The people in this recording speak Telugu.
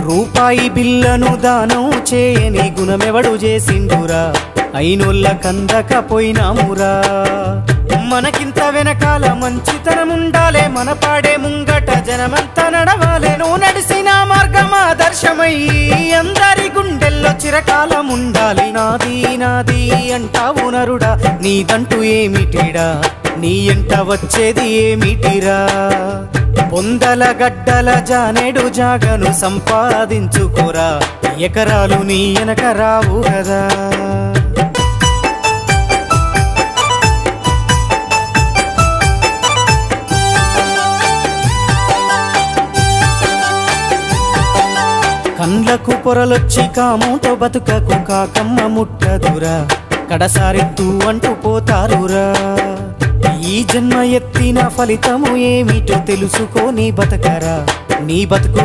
రూపాయి బిల్లను దానం చేయని గుణమెవడు చేసిండురా అయినోళ్ళ కందకపోయినామురా మనకింత వెనకాల మంచితనముండాలే మన పాడే ముంగట జనమంతా నడవాలే నువ్వు నడిసిన మార్గం ఆదర్శమై అందరి గుండెల్లో చిరకాలం ఉండాలి నాది నాది అంటావు నరుడా నీదంటూ ఏమిటిడా నీ ఎంట వచ్చేది ఏమిటిరా పొందల గడ్డల జానేడు జాగను సంపాదించుకోరా ఎకరాలు నీ వెనక రావు కదా కండ్లకు పొరలొచ్చి కాముతో బతుకకు కాకమ్మ ముట్టదురా కడసారెత్తు అంటూ పోతారురా ఈ జన్మ ఎత్తిన ఫలితము ఏమిటో తెలుసుకో నీ బతకరా నీ బతుకు